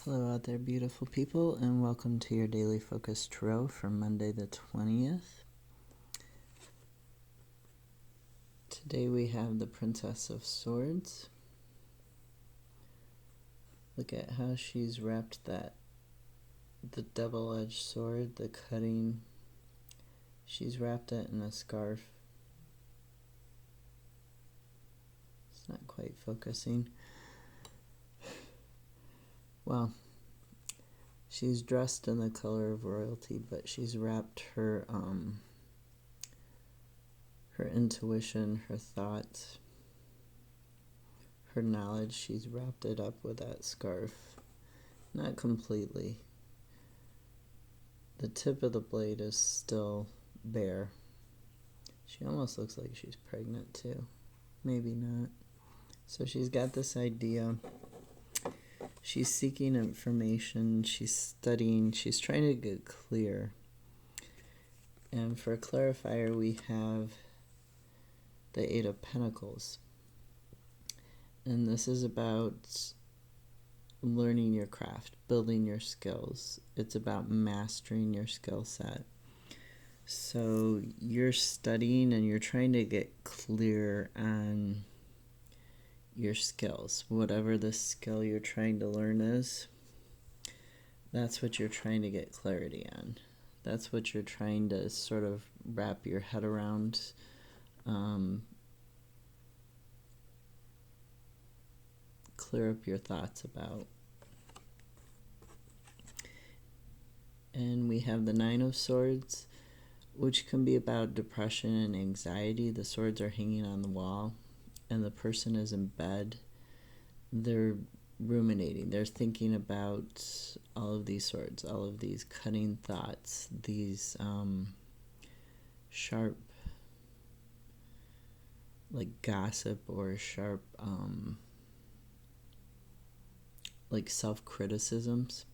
Hello out there, beautiful people, and welcome to your Daily Focus Tarot for Monday the 20th. Today we have the Princess of Swords. Look at how she's wrapped the double-edged sword, the cutting. She's wrapped it in a scarf. It's not quite focusing. Well, she's dressed in the color of royalty, but she's wrapped her intuition, her thoughts, her knowledge, she's wrapped it up with that scarf. Not completely. The tip of the blade is still bare. She almost looks like she's pregnant too. Maybe not. So she's got this idea. She's seeking information, she's studying, she's trying to get clear. And for a clarifier, we have the Eight of Pentacles. And this is about learning your craft, building your skills. It's about mastering your skill set. So you're studying and you're trying to get clear on your skills. Whatever the skill you're trying to learn is, that's what you're trying to get clarity on. That's what you're trying to sort of wrap your head around. Clear up your thoughts about. And we have the Nine of Swords, which can be about depression and anxiety. The swords are hanging on the wall, and the person is in bed. They're ruminating. They're thinking about all of these swords, all of these cutting thoughts, these sharp, like gossip or sharp, like self-criticisms.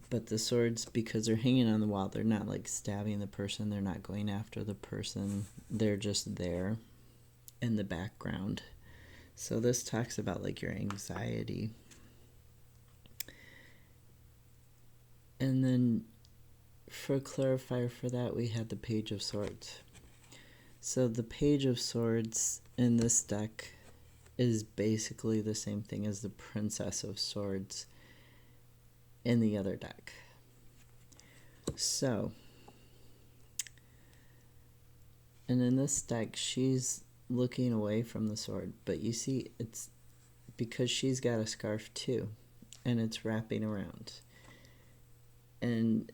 But the swords, because they're hanging on the wall, they're not like stabbing the person. They're not going after the person. They're just there in the background. So this talks about like your anxiety. And then for a clarifier for that, we had the Page of Swords. So the Page of Swords in this deck is basically the same thing as the Princess of Swords in the other deck. So, and in this deck, she's looking away from the sword, but you see it's because she's got a scarf too, and it's wrapping around. And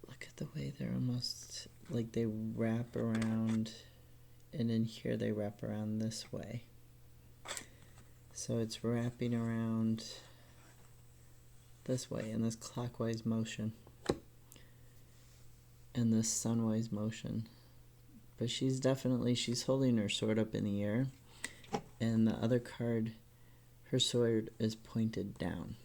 look at the way they're almost like they wrap around, and in here they wrap around this way. So it's wrapping around this way in this clockwise motion and this sunwise motion. But she's holding her sword up in the air, and the other card, her sword is pointed down.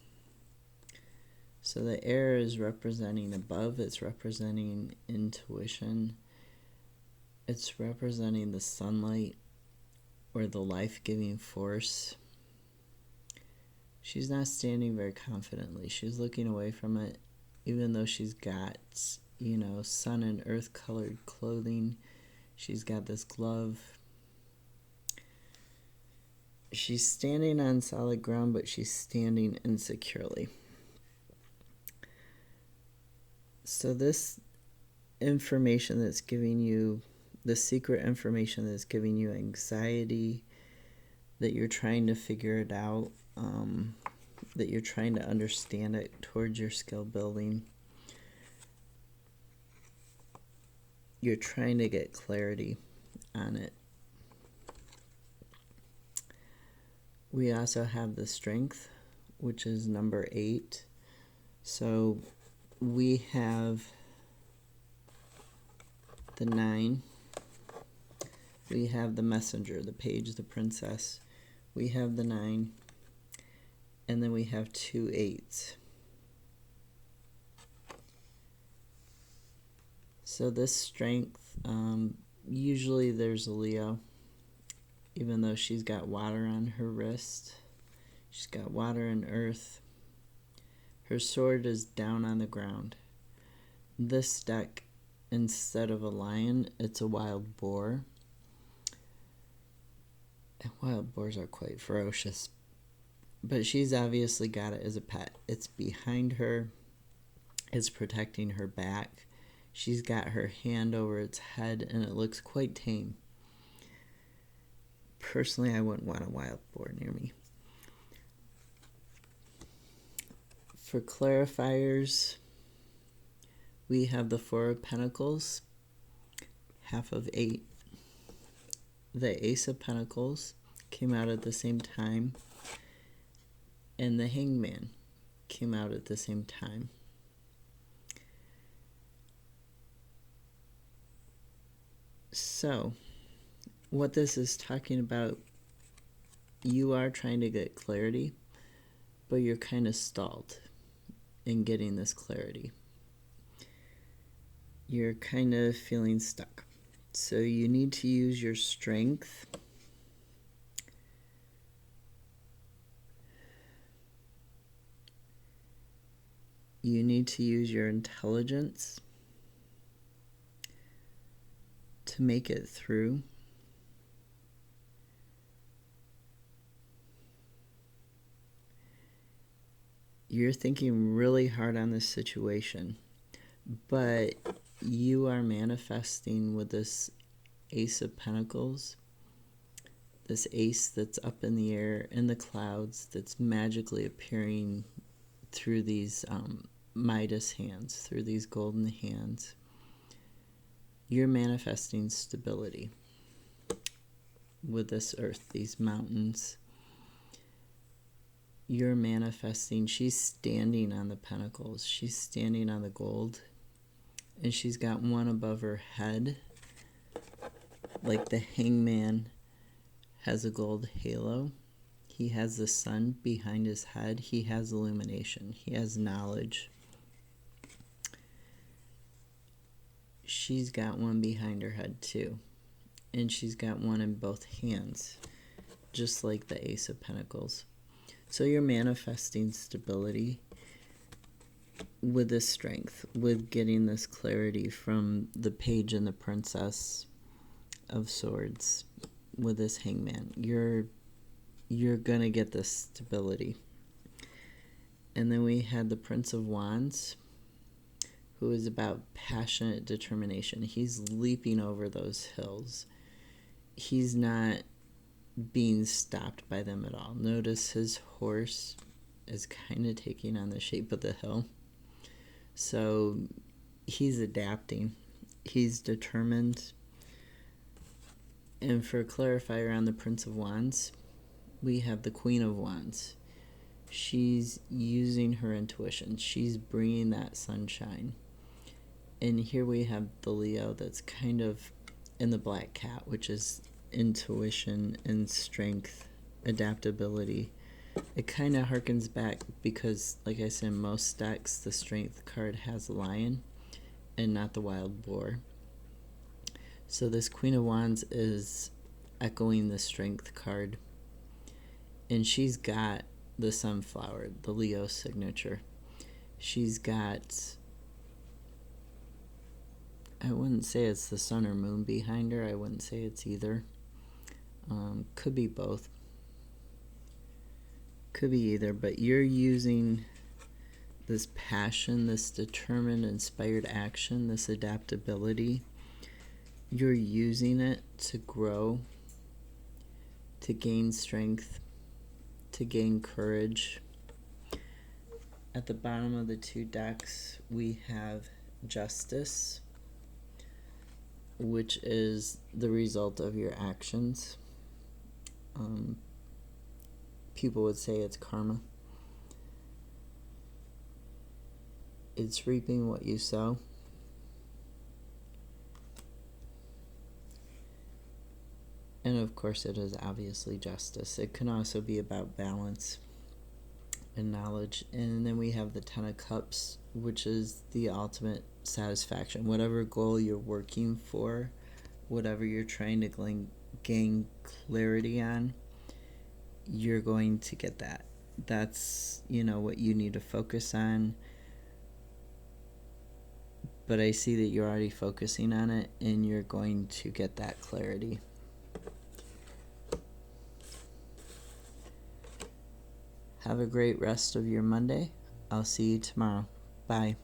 So the air is representing above, it's representing intuition, it's representing the sunlight or the life-giving force. She's not standing very confidently. She's looking away from it, even though she's got, sun and earth colored clothing. She's got this glove. She's standing on solid ground, but she's standing insecurely. So this information that's giving you, the secret information that's giving you anxiety, that you're trying to figure it out, that you're trying to understand it towards your skill building. You're trying to get clarity on it. We also have the Strength, which is number 8. So we have the 9. We have the Messenger, the Page, the Princess. We have the 9. And then we have 2 8s. So this Strength, usually there's a Leo, even though she's got water on her wrist. She's got water and earth. Her sword is down on the ground. This deck, instead of a lion, it's a wild boar. And wild boars are quite ferocious. But she's obviously got it as a pet. It's behind her. It's protecting her back. She's got her hand over its head, and it looks quite tame. Personally, I wouldn't want a wild boar near me. For clarifiers, we have the Four of Pentacles, half of 8. The Ace of Pentacles came out at the same time, and the Hangman came out at the same time. So, what this is talking about, you are trying to get clarity, but you're kind of stalled in getting this clarity. You're kind of feeling stuck. So you need to use your strength. You need to use your intelligence to make it through. You're thinking really hard on this situation, but you are manifesting with this Ace of Pentacles, this ace that's up in the air, in the clouds, that's magically appearing through these Midas hands, through these golden hands. You're manifesting stability with this earth, these mountains. You're manifesting, she's standing on the pentacles, she's standing on the gold, and she's got one above her head, like the Hangman has a gold halo. He has the sun behind his head. He has illumination. He has knowledge. She's got one behind her head too, and she's got one in both hands, just like the Ace of Pentacles. So you're manifesting stability with this strength, with getting this clarity from the Page and the Princess of Swords, with this Hangman. You're gonna get this stability. And then we had the Prince of Wands, who is about passionate determination. He's leaping over those hills. He's not being stopped by them at all. Notice his horse is kind of taking on the shape of the hill. So he's adapting. He's determined. And for a clarifier on the Prince of Wands, we have the Queen of Wands. She's using her intuition. She's bringing that sunshine. And here we have the Leo that's kind of in the Black Cat, which is intuition and strength, adaptability. It kind of harkens back because, like I said, in most decks, the strength card has a lion and not the wild boar. So this Queen of Wands is echoing the strength card. And she's got the sunflower, the Leo signature. She's got, I wouldn't say it's the sun or moon behind her. I wouldn't say it's either. Could be both. Could be either, but you're using this passion, this determined, inspired action, this adaptability. You're using it to grow, to gain strength, to gain courage. At the bottom of the two decks, we have Justice, which is the result of your actions. People would say it's karma. It's reaping what you sow. And of course it is obviously justice. It can also be about balance and knowledge. And then we have the Ten of Cups, which is the ultimate satisfaction. Whatever goal you're working for, whatever you're trying to gain clarity on, you're going to get that. that's, you know, what you need to focus on. But I see that you're already focusing on it, and you're going to get that clarity. Have a great rest of your Monday. I'll see you tomorrow. Bye.